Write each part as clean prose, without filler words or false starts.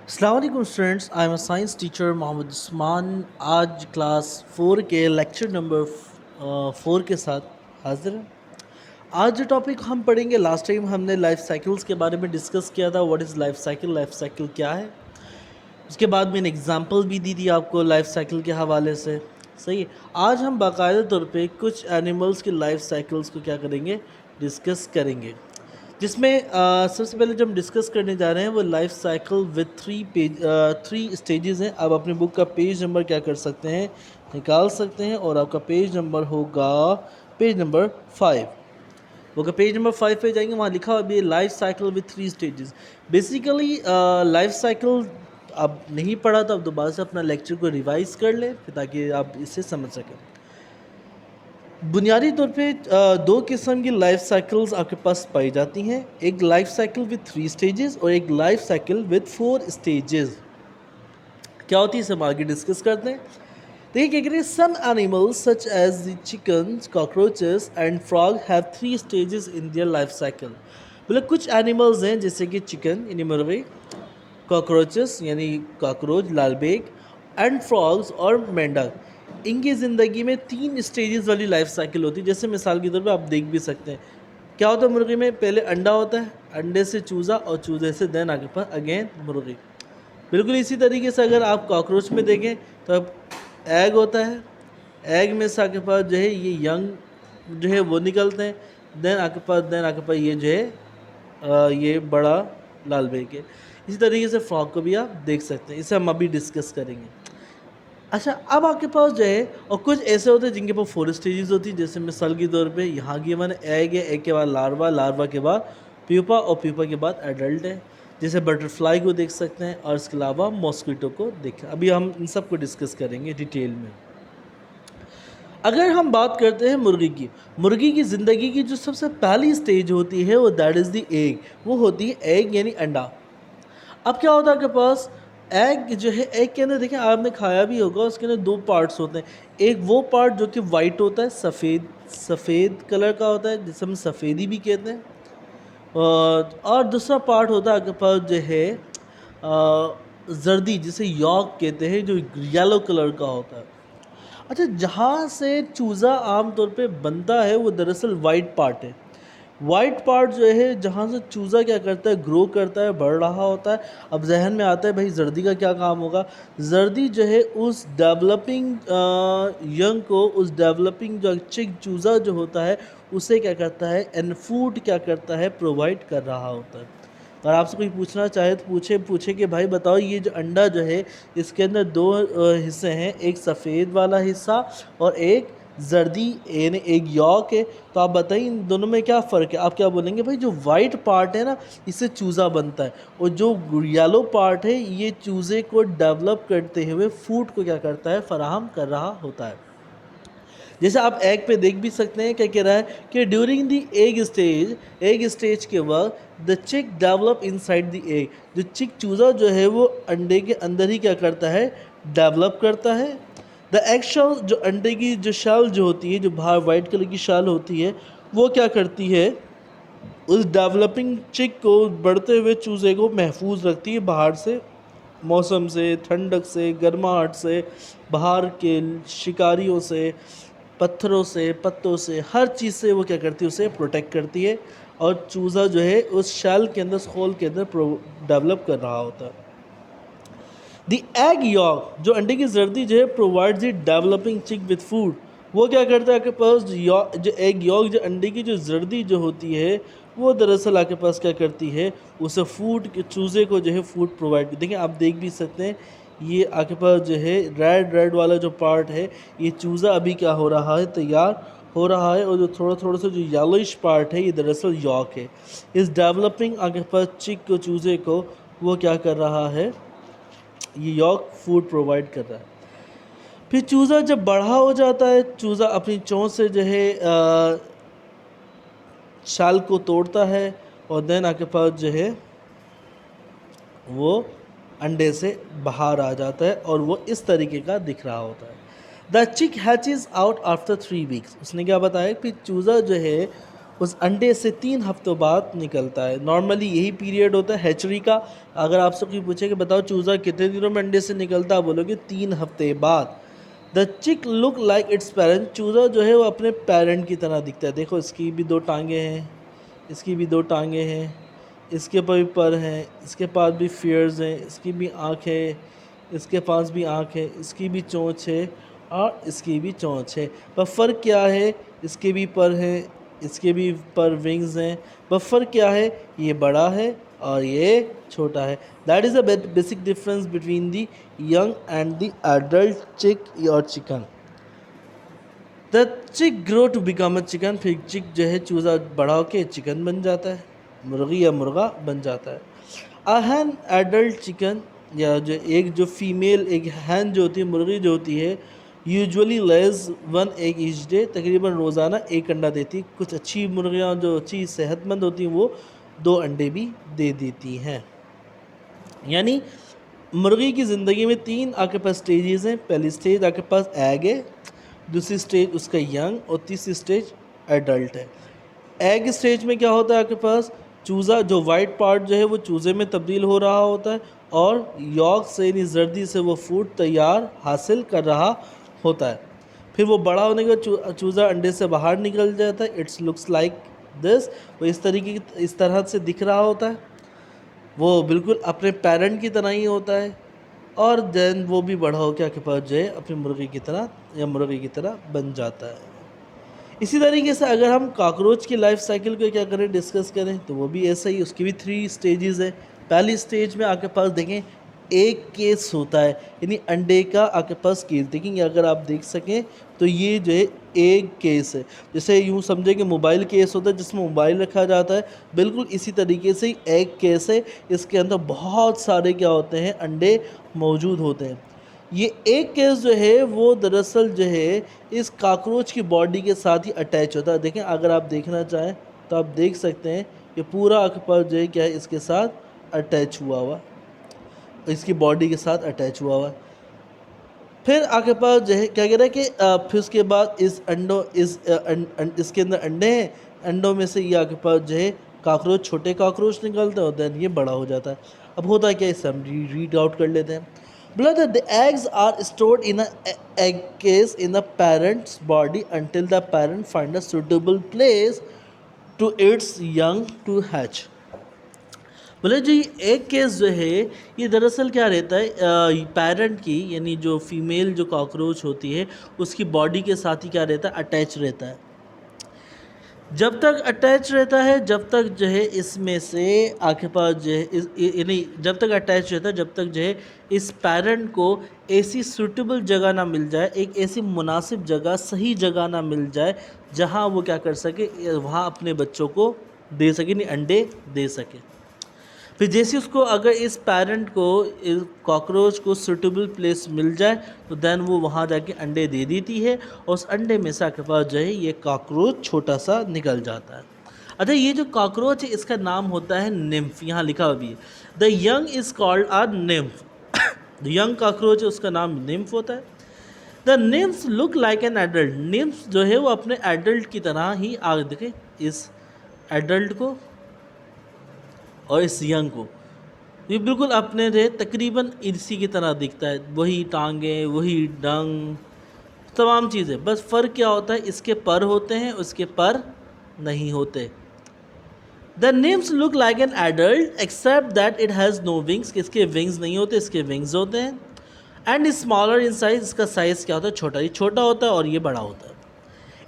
अस्सलाम वालेकुम students, I am a science teacher Mohammad Usman. आज क्लास 4 के लेक्चर नंबर 4 के साथ हाजिर हैं। आज जो टॉपिक हम पढ़ेंगे, लास्ट टाइम हमने लाइफ साइकिल्स के बारे में डिस्कस किया था। व्हाट इज़ लाइफ साइकिल क्या है। उसके बाद मैंने एग्जांपल भी दी थी आपको लाइफ साइकिल के हवाले से। सही है। आज हम बाकायदा तौर पे कुछ एनिमल्स की लाइफ साइकिल्स को क्या करेंगे, डिस्कस करेंगे। जिसमें सबसे पहले जो हम डिस्कस करने जा रहे हैं वो life cycle with three stages हैं। आप अपने बुक का पेज नंबर क्या कर सकते हैं, निकाल सकते हैं, और आपका पेज नंबर होगा पेज नंबर 5। वो का पेज नंबर 5 पे जाएंगे, वहाँ लिखा हुआ भी life cycle with 3 stages. Basically life cycle अब नहीं पढ़ा तो अब दोबारा से अपना लेक्चर को रिवाइज कर लें, फिर ताकि आप इसे समझ सकें। बुनियादी तौर पे दो किस्म की लाइफ साइकिल्स आपके पास पाई जाती हैं। एक लाइफ साइकिल विद 3 स्टेजेस और एक लाइफ साइकिल विद 4 स्टेजेस। क्या होती है इसे हम आगे डिस्कस करते हैं। देखिए क्या करें, some animals such as the chickens, cockroaches and frog have 3 stages in their life cycle. मतलब कुछ एनिमल्स हैं जैसे कि चिकन यानी मुर्गे, कॉकरोचेस यानी कॉकरोच लालबेग, एंड फ्रॉग्स और मेंढक। इनकी ज़िंदगी में 3 स्टेजेस वाली लाइफ साइकिल होती है। जैसे मिसाल के तौर पे आप देख भी सकते हैं, क्या होता है मुर्गी में, पहले अंडा होता है, अंडे से चूज़ा और चूज़े से देन आगे पर अगेन मुर्गी। बिल्कुल इसी तरीके से अगर आप कॉकरोच में देखें तो अब एग होता है, एग में से आगे पर जो है ये यंग जो है वो निकलते हैं, देन आगे पर ये जो है ये बड़ा लाल बेग है। इसी तरीके से फ्रॉग को भी आप देख सकते हैं, इसे हम अभी डिस्कस करेंगे। अच्छा, अब आपके पास जो है और कुछ ऐसे होते हैं जिनके पास 4 स्टेजेस होती है। जैसे मिसाल के तौर पे यहाँ गिवन एग है, एग के बाद लार्वा, लार्वा के बाद प्यूपा और प्यूपा के बाद एडल्ट है। जैसे बटरफ्लाई को देख सकते हैं और इसके अलावा मॉस्किटो को देखें। अभी हम इन सब को डिस्कस करेंगे डिटेल में। अगर हम बात करते हैं मुर्गी की ज़िंदगी की जो सबसे पहली स्टेज होती है वो दैट इज़ द एग। वो होती है एग यानी अंडा। अब क्या होता है आपके पास, एग जो है, एग के अंदर देखें आपने खाया भी होगा, उसके अंदर 2 पार्ट्स होते हैं। एक वो पार्ट जो कि वाइट होता है, सफ़ेद सफ़ेद कलर का होता है, जिसे हम सफ़ेदी भी कहते हैं। और दूसरा पार्ट होता है आपके पास जो है जर्दी, जिसे यॉक कहते हैं, जो येलो कलर का होता है। अच्छा, जहाँ से चूज़ा आमतौर पे बनता है वो दरअसल वाइट पार्ट है। वाइट पार्ट जो है जहाँ से चूज़ा क्या करता है, ग्रो करता है, बढ़ रहा होता है। अब जहन में आता है भाई जर्दी का क्या काम होगा। जर्दी जो है उस डेवलपिंग यंग को, उस डेवलपिंग जो चिक चूज़ा जो होता है उसे क्या करता है, एंड फूड क्या करता है, प्रोवाइड कर रहा होता है। और आपसे कोई पूछना चाहे तो पूछे कि भाई बताओ, ये जो अंडा जो है इसके अंदर 2 हिस्से हैं, एक सफ़ेद वाला हिस्सा और एक जर्दी यानी एक यॉक है। तो आप बताइए इन दोनों में क्या फ़र्क है। आप क्या बोलेंगे, भाई जो वाइट पार्ट है ना इससे चूज़ा बनता है, और जो येलो पार्ट है ये चूज़े को डेवलप करते हुए फूड को क्या करता है, फराहम कर रहा होता है। जैसे आप एग पे देख भी सकते हैं, क्या कह रहा है कि ड्यूरिंग द एग स्टेज के वक्त द चिक डेवलप इनसाइड द एग। जो चिक चूज़ा जो है वो अंडे के अंदर ही क्या करता है, डेवलप करता है। द एग शेल, जो अंडे की जो शेल जो होती है, जो बाहर वाइट कलर की शेल होती है, वो क्या करती है, उस डेवलपिंग चिक को, बढ़ते हुए चूज़े को महफूज रखती है बाहर से, मौसम से, ठंडक से, गर्माहट से, बाहर के शिकारियों से, पत्थरों से, पत्तों से, हर चीज़ से वो क्या करती है, उसे प्रोटेक्ट करती है। और चूज़ा जो है उस शैल के अंदर, उस खोल के अंदर डेवलप कर रहा होता है। द एग यॉक, जो अंडे की जर्दी जो है, प्रोवाइड्स द डेवलपिंग चिक विद फूड। वो क्या करता है आपके पास, जो एग यॉक, जो अंडे की जो जर्दी जो होती है, वो दरअसल आपके पास क्या करती है, उसे फूड के चूज़े को जो है फूड प्रोवाइड करती है। देखिए आप देख भी सकते हैं, ये आपके पास जो है रेड रेड वाला जो पार्ट है, ये चूज़ा अभी क्या हो रहा है, तैयार हो रहा है। और जो थोड़ा थोड़ा सा जो येलोइश पार्ट है ये दरअसल यॉक है। इस डेवलपिंग आपके पास चिक को, चूज़े को, वो क्या कर रहा है, ये यॉक फूड प्रोवाइड कर रहा है। फिर चूज़ा जब बड़ा हो जाता है, चूज़ा अपनी चोंच से जो है शाल को तोड़ता है, और देन आपके पास जो है वो अंडे से बाहर आ जाता है, और वो इस तरीके का दिख रहा होता है। द चिक हैचेज आउट आफ्टर 3 वीक्स। उसने क्या बताया कि चूज़ा जो है उस अंडे से 3 हफ्तों बाद निकलता है। नॉर्मली यही पीरियड होता है हैचरी का। अगर आपसे कोई पूछे कि बताओ चूज़ा कितने दिनों में अंडे से निकलता है, बोलोगे 3 हफ्ते बाद। The chick look like it's parent, चूज़ा जो है वो अपने पेरेंट की तरह दिखता है। देखो इसकी भी 2 टांगें हैं, इसकी भी 2 टांगें हैं, इसके ऊपर भी पर हैं, इसके पास भी फेयर्स हैं, इसकी भी आँख है, इसके पास भी आँख है, इसकी भी चोंच है और इसकी भी चोंच है। पर फ़र्क क्या है, इसके भी पर हैं, इसके भी पर विंग्स हैं, पर फ़र्क क्या है, ये बड़ा है और ये छोटा है। That is the basic difference between the young and the adult chick और chicken. The chick grow to become a chicken, फिर चिक जो है चूज़ा बड़ा होके चिकन बन जाता है, मुर्गी या मुर्गा बन जाता है। अ हैन एडल्ट चिकन, या जो एक जो फीमेल एक हैन जो होती है, मुर्गी जो होती है, यूजुअली लेज 1 एग ईच डे, तकरीबन रोज़ाना 1 अंडा देती है। कुछ अच्छी मुर्गियाँ जो अच्छी सेहतमंद होती हैं वो 2 अंडे भी दे देती हैं। यानी मुर्गी की ज़िंदगी में 3 आपके पास स्टेजेस हैं। पहली स्टेज आपके पास एग है, दूसरी स्टेज उसका यंग और तीसरी स्टेज एडल्ट है। एग स्टेज में क्या होता है आपके पास, चूज़ा जो वाइट पार्ट जो है वो चूज़े में तब्दील हो रहा होता है और यॉक से यानी जर्दी से वो फूड तैयार हासिल कर रहा होता है। फिर वो बड़ा होने के बाद चूज़ा अंडे से बाहर निकल जाता है। इट्स लुक्स लाइक दिस, वो इस तरह से दिख रहा होता है, वो बिल्कुल अपने पेरेंट की तरह ही होता है। और देन वो भी बड़ा होकर आपके पास जो है अपनी मुर्गी की तरह या मुर्गी की तरह बन जाता है। इसी तरीके से अगर हम कॉकरोच की लाइफ साइकिल को क्या करें, डिस्कस करें, तो वो भी ऐसा ही, उसकी भी 3 स्टेजेस है। पहली स्टेज में आपके पास देखें एक केस होता है, यानी अंडे का आपके पास केस देखेंगे, अगर आप देख सकें तो ये जो है एक केस है। जैसे यूँ समझे कि मोबाइल केस होता है जिसमें मोबाइल रखा जाता है, बिल्कुल इसी तरीके से ही एक केस है। इसके अंदर बहुत सारे क्या होते हैं, अंडे मौजूद होते हैं। ये एक केस जो है वो दरअसल जो है इस कॉकरोच की बॉडी के साथ ही अटैच होता है। देखें अगर आप देखना चाहें तो आप देख सकते हैं कि पूरा आपके पास जो है क्या है, इसके साथ अटैच हुआ हुआ, इसकी बॉडी के साथ अटैच हुआ हुआ। फिर आपके पास जो है क्या कह रहा है कि फिर उसके बाद इस अंडों इसके अंदर अंडे हैं, अंडों में से ये आपके पास जो है कॉकरोच, छोटे कॉकरोच निकलते हैं और देन ये बड़ा हो जाता है। अब होता है क्या, इसे हम रीड आउट कर लेते हैं। Brother, the eggs are stored in a egg case in the parent's body until the parent finds a suitable place to its young to hatch. बोले जी एग केस जो है ये दरअसल क्या रहता है, पेरेंट की यानी जो फीमेल जो कॉकरोच होती है उसकी बॉडी के साथ ही क्या रहता है, अटैच रहता है। जब तक अटैच रहता है, जब तक जो है इसमें से आपके पास जो है यानी जब तक अटैच रहता है, जब तक जो है इस पेरेंट को ऐसी सूटेबल जगह ना मिल जाए, एक ऐसी मुनासिब जगह, सही जगह ना मिल जाए जहां वो क्या कर सके, वहां अपने बच्चों को दे सके, नहीं अंडे दे सके। फिर जैसे उसको अगर इस पेरेंट को, इस कॉकरोच को सूटेबल प्लेस मिल जाए तो देन वो वहाँ जाके अंडे दे देती है और उस अंडे में से आपके पास जो है ये कॉकरोच छोटा सा निकल जाता है। अच्छा, ये जो कॉकरोच है इसका नाम होता है निम्फ, यहाँ लिखा हुआ भी है the young is called a nymph. The young cockroach है उसका नाम निम्फ होता है। The nymphs look like an adult, nymphs जो है वो अपने एडल्ट की तरह ही, आगे देखें इस एडल्ट को और इस यंग को, ये बिल्कुल अपने थे तकरीबन इसी की तरह दिखता है, वही टांगें, वही डंग, तमाम चीज़ें। बस फ़र्क क्या होता है, इसके पर होते हैं, उसके पर नहीं होते। The nymphs look like an adult except that it has no wings, इसके विंग्स नहीं होते, इसके विंग्स होते हैं। एंड स्मॉलर इन साइज, इसका साइज़ क्या होता है, छोटा, ये छोटा होता है और ये बड़ा होता है।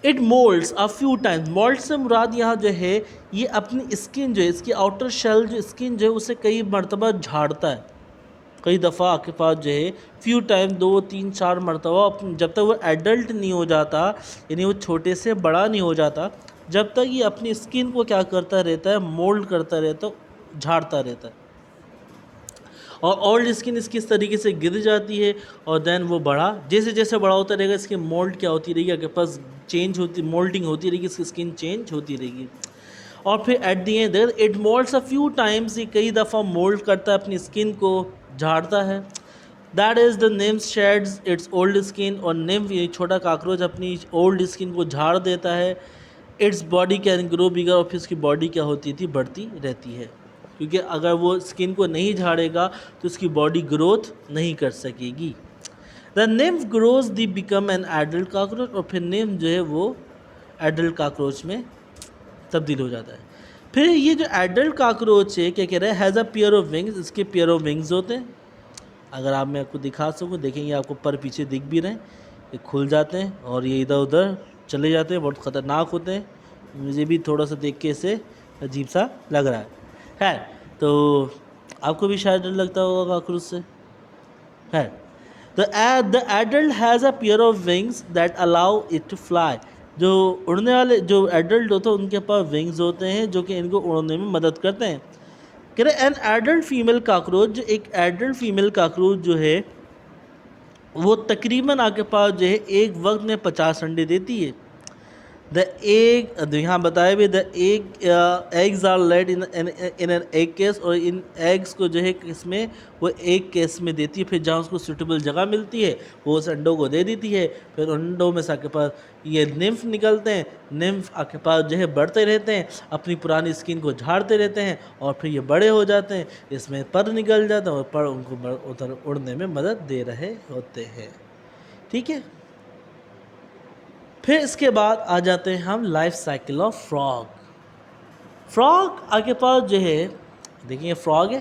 It moulds a few times, mould से मुराद यहाँ जो है ये अपनी स्किन जो है, इसकी आउटर शेल जो स्किन जो है उसे कई मरतबा झाड़ता है, कई दफ़ा आपके पास जो है फ्यू टाइम, 2 3 4 मरतबा, जब तक वो एडल्ट नहीं हो जाता, यानी वो छोटे से बड़ा नहीं हो जाता, जब तक ये अपनी स्किन को क्या करता रहता है, मोल्ड करता रहता है, झाड़ता रहता है। और ओल्ड स्किन इसकी इस तरीके से गिर जाती है और देन वो बड़ा, जैसे जैसे बड़ा होता रहेगा इसकी मोल्ड क्या होती रहेगी, आपके पास चेंज होती, मोल्डिंग होती रहेगी, इसकी स्किन चेंज होती रहेगी। और फिर at the and it moulds a few times, ये कई दफ़ा मोल्ड करता है, अपनी स्किन को झाड़ता है। That is the nymph sheds its old skin, और निम्फ ये छोटा काकरोच अपनी ओल्ड स्किन को झाड़ देता है। इट्स बॉडी कैन ग्रो बिगर, और फिर उसकी बॉडी क्या होती थी, बढ़ती रहती है, क्योंकि अगर वो स्किन को नहीं झाड़ेगा तो उसकी बॉडी ग्रोथ नहीं कर सकेगी। The nymph grows to become an adult cockroach, और फिर निम्फ जो है वो एडल्ट काकरोच में तब्दील हो जाता है। फिर ये जो एडल्ट काकरोच है क्या कह रहा है, has a pair of wings, इसके पेयर ऑफ विंग्स होते हैं। अगर आप मैं आपको दिखा सकूँ, देखेंगे आपको पर पीछे दिख भी रहे हैं, ये खुल जाते हैं और ये इधर उधर चले जाते हैं, बहुत ख़तरनाक होते हैं। मुझे भी थोड़ा सा देख के इसे अजीब सा लग रहा है। तो आपको भी शायद डर लगता होगा काकरोच से, है। The adult has a pair of wings that allow it to fly, जो उड़ने वाले जो एडल्ट होते हैं उनके पास विंग्स होते हैं जो कि इनको उड़ने में मदद करते हैं। कह रहे एन एडल्ट फीमेल काकरोच, जो एक एडल्ट फीमेल काकरोच जो है वो तकरीबन आपके पास जो है एक वक्त में 50 अंडे देती है। द एग, यहाँ बताया भी, the eggs are laid in an egg case, और इन एग्स को जो है इसमें वो एग केस में देती है। फिर जहाँ उसको सूटेबल जगह मिलती है वो उस अंडों को दे देती है। फिर अंडों में से आपके पास ये निम्फ निकलते हैं, निम्फ आपके पास जो है बढ़ते रहते हैं, अपनी पुरानी स्किन को झाड़ते रहते हैं, और फिर ये बड़े हो जाते हैं, इसमें पर निकल जाते हैं और पर उनको उधर उड़ने में मदद दे रहे होते हैं। ठीक है। फिर इसके बाद आ जाते हैं हम life cycle of frog. Frog आपके पास जो है, देखिए फ्रॉग है,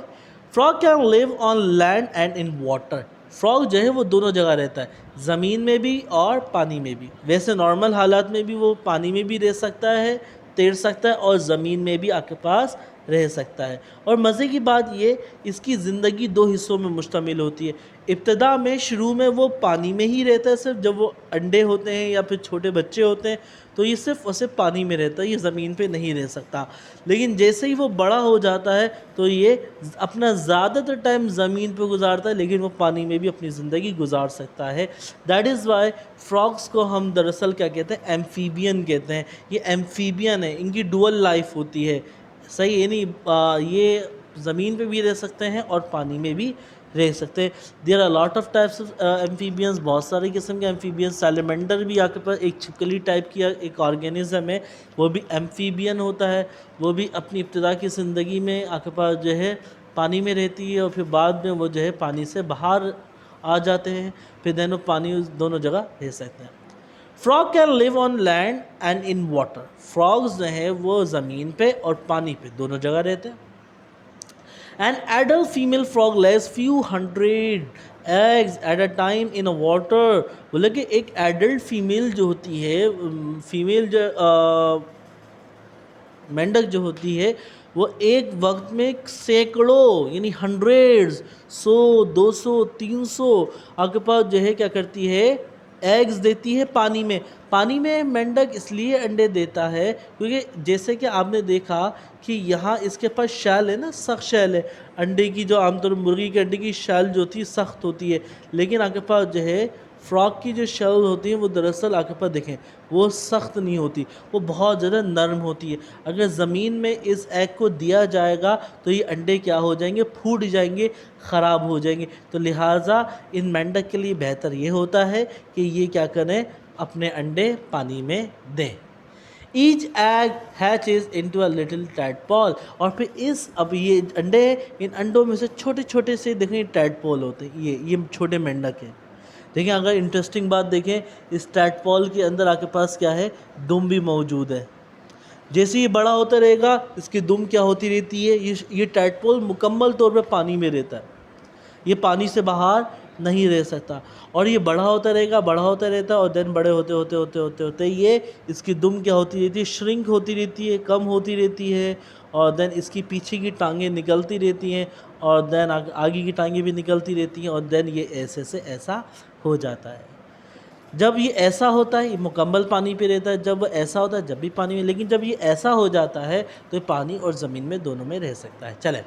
frog can live on land and in water. Frog जो है वो दोनों जगह रहता है, ज़मीन में भी और पानी में भी। वैसे नॉर्मल हालात में भी वो पानी में भी रह सकता है, तैर सकता है, और ज़मीन में भी आपके पास रह सकता है। और मज़े की बात ये, इसकी ज़िंदगी 2 हिस्सों में मुश्तमिल होती है। इब्तदा में शुरू में वो पानी में ही रहता है, सिर्फ जब वो अंडे होते हैं या फिर छोटे बच्चे होते हैं तो ये सिर्फ और सिर्फ पानी में रहता है, ये ज़मीन पे नहीं रह सकता। लेकिन जैसे ही वो बड़ा हो जाता है तो ये अपना ज़्यादातर टाइम ज़मीन पे गुजारता है, लेकिन वो पानी में भी अपनी ज़िंदगी गुजार सकता है। दैट इज़ वाई फ्रॉग्स को हम दरअसल क्या कहते हैं, एम्फीबियन कहते हैं। ये एम्फीबियन है, इनकी डुअल लाइफ होती है। सही है नहीं, ये ज़मीन पे भी रह सकते हैं और पानी में भी रह सकते हैं। There are lot of types of amphibians, बहुत सारे किस्म के एम्फीबियंस। सैलमेंडर भी आपके पास एक छिपकली टाइप की एक ऑर्गेनिज्म है, वो भी एम्फीबियन होता है। वो भी अपनी इब्तिदा की ज़िंदगी में आपके पास जो है पानी में रहती है, और फिर बाद में वो जो है पानी से बाहर आ जाते हैं, फिर दोनों पानी दोनों जगह रह सकते हैं। Frog can live on land and in water. Frogs जो हैं वो ज़मीन पे और पानी पे दोनों जगह रहते हैं। An adult female frog lays few hundred eggs at a time in a water। बोले कि एक एडल्ट फीमेल जो होती है, फीमेल जो मेंढक जो होती है, वो एक वक्त में सैकड़ों यानी हंड्रेड्स, 100, 200, 300 आपके पास जो है क्या करती है, एग्स देती है पानी में। पानी में मेंढक इसलिए अंडे देता है क्योंकि जैसे कि आपने देखा कि यहाँ इसके पास शैल है ना, सख्त शैल है। अंडे की जो आमतौर मुर्गी के अंडे की शैल जो होती है सख्त होती है, लेकिन आपके पास जो है फ्रॉग की जो शेल होती है वो दरअसल आपके पास देखें वो सख्त नहीं होती, वो बहुत ज़्यादा नरम होती है। अगर ज़मीन में इस एग को दिया जाएगा तो ये अंडे क्या हो जाएंगे, फूट जाएंगे, ख़राब हो जाएंगे। तो लिहाजा इन मेंढक के लिए बेहतर ये होता है कि ये क्या करें, अपने अंडे पानी में दें। Each egg hatches into a little tadpole. और फिर अब ये अंडे, इन अंडों में से छोटे छोटे से देखें टैडपोल होते हैं, ये छोटे मेंढक हैं। देखें अगर इंटरेस्टिंग बात देखें, इस टैडपोल के अंदर आपके पास क्या है, दुम भी मौजूद है। जैसे ये बड़ा होता रहेगा इसकी दुम क्या होती रहती है, ये टैडपोल मुकम्मल तौर पे पानी में रहता है, ये पानी से बाहर नहीं रह सकता। और ये बड़ा होता रहेगा, बड़ा होता रहता है, और देन बड़े होते होते होते होते होते ये इसकी दुम क्या होती रहती है, श्रिंक होती रहती है, कम होती रहती है। और देन इसकी पीछे की टांगें निकलती रहती हैं, और देन आगे की टांगें भी निकलती रहती हैं, और देन ये ऐसे से ऐसा हो जाता है। जब ये ऐसा होता है ये मुकम्मल पानी पे रहता है, जब ऐसा होता है जब भी पानी में, लेकिन जब ये ऐसा हो जाता है तो ये पानी और ज़मीन में दोनों में रह सकता है। चले,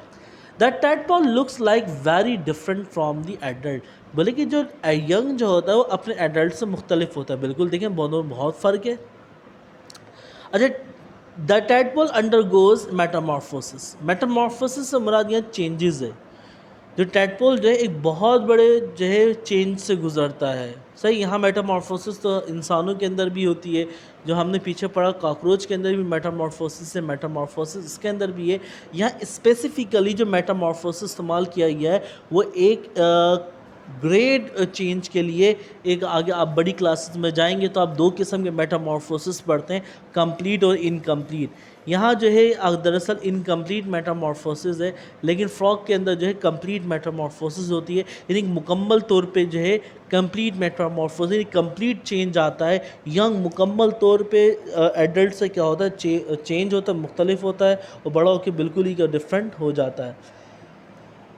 the tadpole looks like very different from the adult. बोले कि जो यंग जो होता है वो अपने एडल्ट से मुख्तलिफ होता है, बिल्कुल देखें दोनों में बहुत फ़र्क है। अच्छा, the tadpole under goes Metamorphosis. Metamorphosis से मुराद यहाँ चेंजेस है। जो टैडपोल जो है एक बहुत बड़े जो है चेंज से गुजरता है। सही, यहाँ मेटामॉर्फोसिस तो इंसानों के अंदर भी होती है, जो हमने पीछे पढ़ा कॉकरोच के अंदर भी मेटामॉर्फोसिस है, मेटामॉर्फोसिस इसके अंदर भी है। यहाँ स्पेसिफिकली जो मेटामॉर्फोसिस इस्तेमाल किया गया है वो एक ग्रेड चेंज के लिए। एक आगे आप बड़ी क्लासेस में जाएंगे तो आप दो किस्म के मेटामॉर्फोसिस पढ़ते हैं, कंप्लीट और इनकम्प्लीट। यहाँ जो है दरअसल इनकम्प्लीट मेटामॉर्फोसिस है, लेकिन फ्रॉग के अंदर जो है कंप्लीट मेटामॉर्फोसिस होती है, यानी मुकम्मल तौर पे जो है कंप्लीट मेटामॉर्फोसिस यानी कंप्लीट चेंज आता है। यंग मुकम्मल तौर पे एडल्ट से क्या होता है चेंज होता है, मुख्तलिफ होता है, और बड़ा होकर बिल्कुल ही डिफरेंट हो जाता है।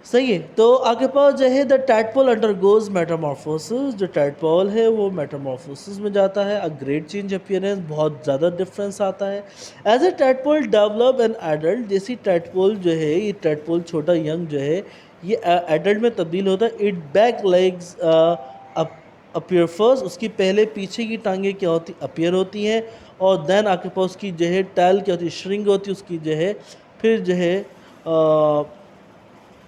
सही है, तो आपके पास जो है द टैडपोल अंडरगोज मेटामॉर्फोसिस। जो टैडपोल है वो मेटामॉर्फोसिस में जाता है, अ ग्रेट चेंज अपीयरेंस, बहुत ज़्यादा डिफरेंस आता है। As a tadpole develop an adult, जैसी टैडपोल जो है ये टैडपोल छोटा यंग जो है ये एडल्ट में तब्दील होता है। It back legs appear first, उसकी पहले पीछे की टांगें क्या होती अपीयर होती हैं, और देन आपके पास उसकी जो है टैल क्या होती है श्रिंक होती है उसकी जो है, फिर जो है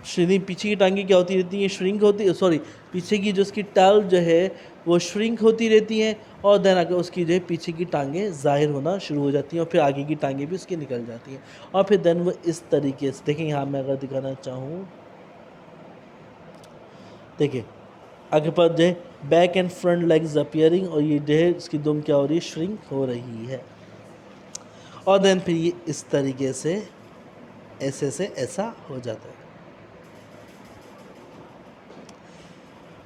श्रिंक पीछे की टांगें क्या होती रहती हैं श्रिंक होती है, सॉरी पीछे की जो उसकी टैल जो है वो श्रिंक होती रहती हैं, और देन आकर उसकी जो है पीछे की टांगें ज़ाहिर होना शुरू हो जाती हैं, और फिर आगे की टांगें भी उसकी निकल जाती हैं, और फिर देन वो इस तरीके से देखें। यहाँ मैं अगर दिखाना चाहूँ, देखिए आगे पर जो है back and front legs appearing, और ये जो है इसकी दुम क्या हो रही है श्रिंक हो रही है, और देन फिर ये इस तरीके से ऐसा हो जाता है।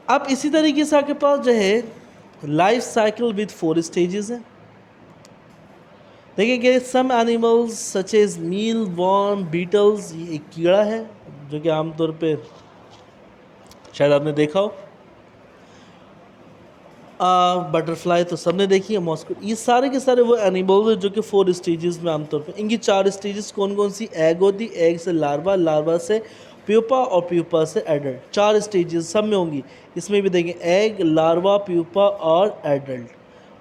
अब इसी तरीके से आपके पास जो है लाइफ साइकिल विद 4 स्टेजेस है। देखिए कि सम एनिमल्स सच एज मील वर्म बीटल्स, ये एक कीड़ा है जो कि आमतौर पे शायद आपने देखा हो। बटरफ्लाई तो सबने देखी है, मॉस्किटो, ये सारे के सारे वो एनिमल्स हैं जो कि 4 स्टेजेस में आमतौर पे। इनकी 4 स्टेजेस कौन कौन सी? एग होती, एग से लार्वा, लार्वा से प्यूपा, और प्यूपा से एडल्ट। 4 स्टेजेस सब में होंगी। इसमें भी देखें एग, लार्वा, प्यूपा और एडल्ट,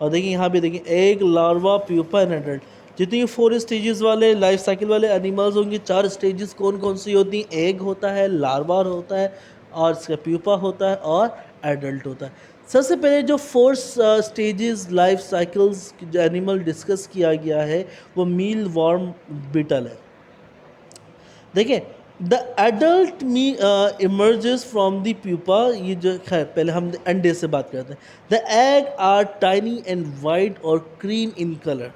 और देखिए यहाँ भी देखें egg, larva, pupa and adult. जितनी 4 स्टेजेस वाले लाइफ साइकिल वाले एनिमल्स होंगे, 4 स्टेजेस कौन कौन सी होती हैं? एग होता है, लार्वा होता है, और इसका प्यूपा होता है, और एडल्ट होता है। सबसे पहले जो 4 स्टेजेस लाइफ साइकिल्स जो एनिमल डिस्कस किया गया है वो मील वर्म बीटल है। देखिए the adult emerges from the pupa, ये जो खैर पहले हम अंडे से बात करते हैं। The egg are tiny and white और क्रीम इन कलर।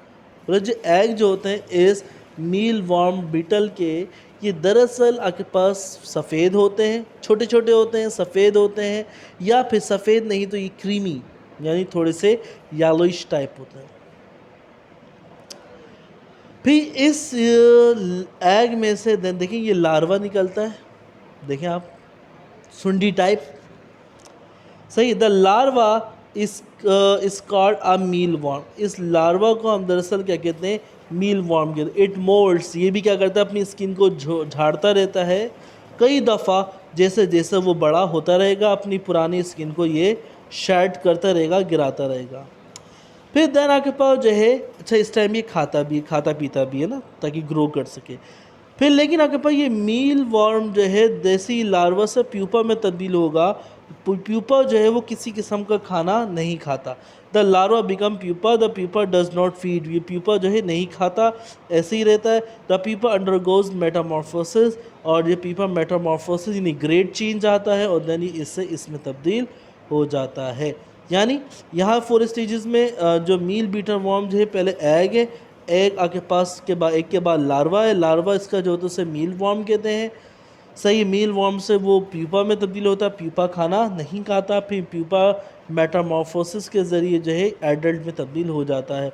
मतलब जो एग जो होते हैं इस मील वर्म बीटल के, ये दरअसल आपके पास सफ़ेद होते हैं, छोटे छोटे होते हैं, सफ़ेद होते हैं, या फिर सफ़ेद नहीं तो ये क्रीमी यानी थोड़े से येलोइश टाइप होते हैं। फिर इस एग में से देन देखें ये लार्वा निकलता है, देखें आप सुंडी टाइप। सही, the larva is called a mealworm. इस लार्वा को हम दरअसल क्या कहते हैं? मील वर्म कहते हैं। इट मोल्ड्स, ये भी क्या करता है अपनी स्किन को झाड़ता रहता है कई दफ़ा, जैसे जैसे वो बड़ा होता रहेगा अपनी पुरानी स्किन को ये शेड करता रहेगा, गिराता रहेगा। फिर देन आपके पास जो है अच्छा इस टाइम ये खाता पीता भी है ना, ताकि ग्रो कर सके। फिर लेकिन आपके पास ये मील वर्म जो है देसी लार्वा से प्यूपा में तब्दील होगा। प्यूपा जो है वो किसी किस्म का खाना नहीं खाता। The larva become pupa, the pupa does not feed. ये प्यूपा जो है नहीं खाता, ऐसे ही रहता है। द प्यूपा अंडरगोज मेटामॉर्फोसिस, और ये प्यूपा मेटामॉर्फोसिस यानी ग्रेड चेंज आता है, और देन इससे इसमें तब्दील हो जाता है। यानी यहाँ 4 स्टेजेस में जो मील बीटर वर्म जो है पहले एग है, एग आपके पास के बाद एक के बाद लार्वा है, लार्वा इसका जो होता है उसे मील वर्म कहते हैं। सही, मील वर्म से वो प्यूपा में तब्दील होता है, प्यूपा खाना नहीं खाता, फिर प्यूपा मेटामॉर्फोसिस के ज़रिए जो है एडल्ट में तब्दील हो जाता है।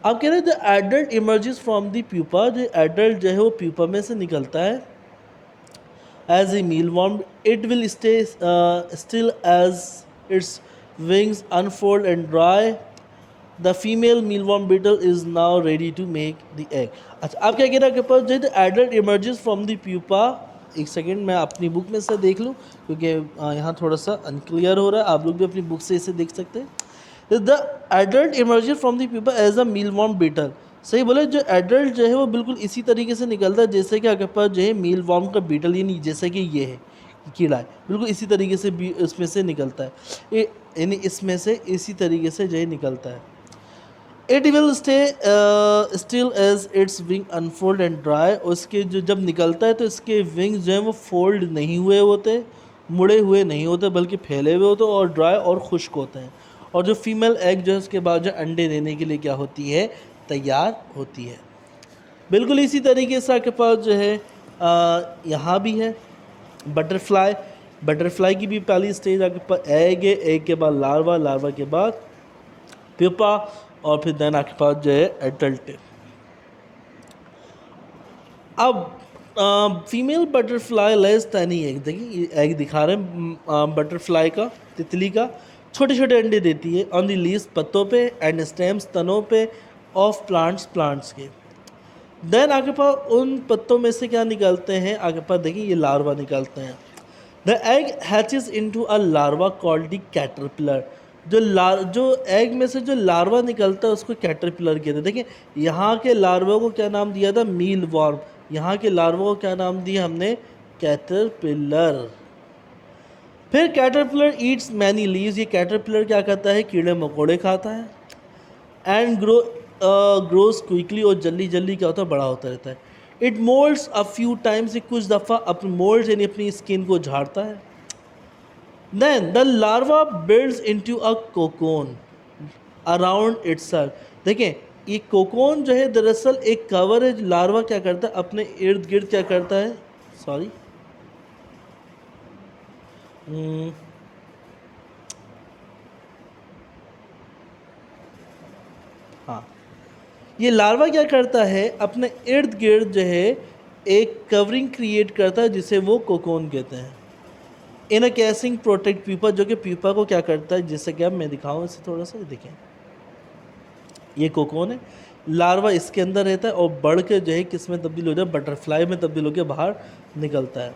अब कह रहे हैं the adult emerges from the pupa, जो एडल्ट जो है वो प्यूपा में से निकलता है as a mealworm. It will stay still as its wings unfold and dry. The female mealworm beetle is now ready to make the egg. अच्छा, आप क्या कह रहे हैं आपके पास जो adult emerges from the pupa. एक सेकेंड मैं अपनी बुक में से देख लूँ, क्योंकि यहाँ थोड़ा सा अनक्लियर हो रहा है, आप लोग भी अपनी बुक से इसे देख सकते हैं। The adult emerges from the pupa as a mealworm beetle। सही बोले, जो एडल्ट जो है वो बिल्कुल इसी तरीके से निकलता है जैसे कि आपके पास जो है मील वर्म का बीटल, यानी जैसे कि ये है कीड़ा है, बिल्कुल इसी तरीके से भी इसमें से निकलता है, यानी इसमें से इसी तरीके से जो है निकलता है। It will stay still as its wing unfold and dry. उसके जो जब निकलता है तो इसके विंग्स जो हैं वो फोल्ड नहीं हुए होते, मुड़े हुए नहीं होते, बल्कि फैले हुए होते और ड्राई और खुश्क होते हैं। और जो फीमेल एग जो है उसके बाद जो अंडे देने के लिए क्या होती है, तैयार होती है। बिल्कुल इसी तरीके से आपके पास जो है यहाँ भी है बटरफ्लाई। बटरफ्लाई की भी पहली स्टेज आपके पास एग है, एग के बाद लार्वा, लार्वा के बाद प्यूपा, और फिर देन आपके पास जो है एडल्ट है। अब female butterfly less tiny egg, देखिए एग दिखा रहे हैं बटरफ्लाई का, तितली का, छोटे छोटे अंडे देती है ऑन द लीव्स, पत्तों पे, एंड स्टेम्स, तनों पे, ऑफ प्लांट्स, प्लांट्स के। देन आपके पास उन पत्तों में से क्या निकलते हैं, आपके पास देखिए ये लार्वा निकलते हैं। The egg hatches into a larva called the caterpillar. जो एग में से जो लार्वा निकलता है उसको कैटरपिलर कहते हैं। देखिए यहाँ के लार्वा को क्या नाम दिया था, मील वॉर्म। यहाँ के लार्वा को क्या नाम दिया हमने, कैटरपिलर। फिर कैटरपिलर ईट्स मैनी लीव्स। ये कैटरपिलर क्या करता है, कीड़े मकोड़े खाता है। एंड ग्रोस क्विकली, और जल्दी जल्दी क्या होता है, बड़ा होता रहता है। It moulds a few times, कुछ दफ़ा अपने मोल्ड यानी अपनी स्किन को झाड़ता है। Then the larva builds into a cocoon around itself. देखें ये कोकोन जो है दरअसल एक कवर है। लार्वा क्या करता है, अपने इर्द गिर्द क्या करता है, सॉरी हाँ, ये लार्वा क्या करता है, अपने इर्द गिर्द जो है एक कवरिंग क्रिएट करता है जिसे वो कोकोन कहते हैं। इन अ कैसिंग प्रोटेक्ट प्यूपा, जो कि प्यूपा को क्या करता है, जैसे कि अब मैं दिखाऊं इसे थोड़ा सा, देखें ये कोकोन है, लार्वा इसके अंदर रहता है और बढ़ के जो है किस में तब्दील हो जाए, बटरफ्लाई में तब्दील होकर बाहर निकलता है।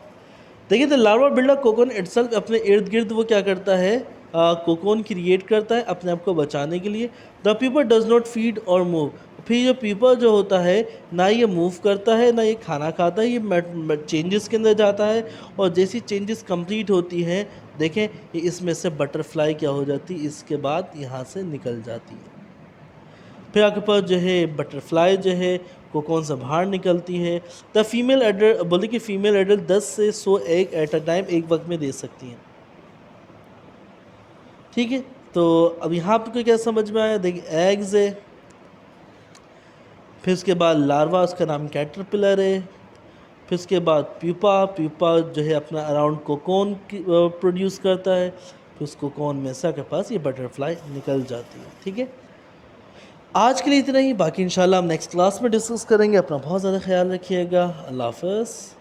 देखिए the larva build a cocoon itself, अपने इर्द गिर्द वो क्या करता है, कोकोन क्रिएट करता है अपने आप को बचाने के लिए। The pupa does not feed और मूव। फिर जो प्यूपा जो होता है ना ये मूव करता है ना ये खाना खाता है, ये चेंजेस के अंदर जाता है, और जैसी चेंजेस कंप्लीट होती हैं देखें ये इसमें से बटरफ्लाई क्या हो जाती है, इसके बाद यहाँ से निकल जाती है। फिर आपके पास जो है बटरफ्लाई जो है कोकोन से बाहर निकलती है। द फीमेल एडल्ट, बोले कि फीमेल एडल्ट 10 से 100 एग एट अ टाइम, एक वक्त में दे सकती हैं। ठीक है, तो अब यहाँ पर क्या समझ में आया, देखिए एग्स है, फिर उसके बाद लार्वा, उसका नाम कैटरपिलर है, फिर उसके बाद प्यूपा, प्यूपा जो है अपना अराउंड कोकोन प्रोड्यूस करता है, फिर उस कोकोन में से आपके पास ये बटरफ्लाई निकल जाती है। ठीक है, आज के लिए इतना ही, बाकी इंशाल्लाह हम नेक्स्ट क्लास में डिस्कस करेंगे। अपना बहुत ज़्यादा ख्याल रखिएगा। अल्लाह हाफ़िज़।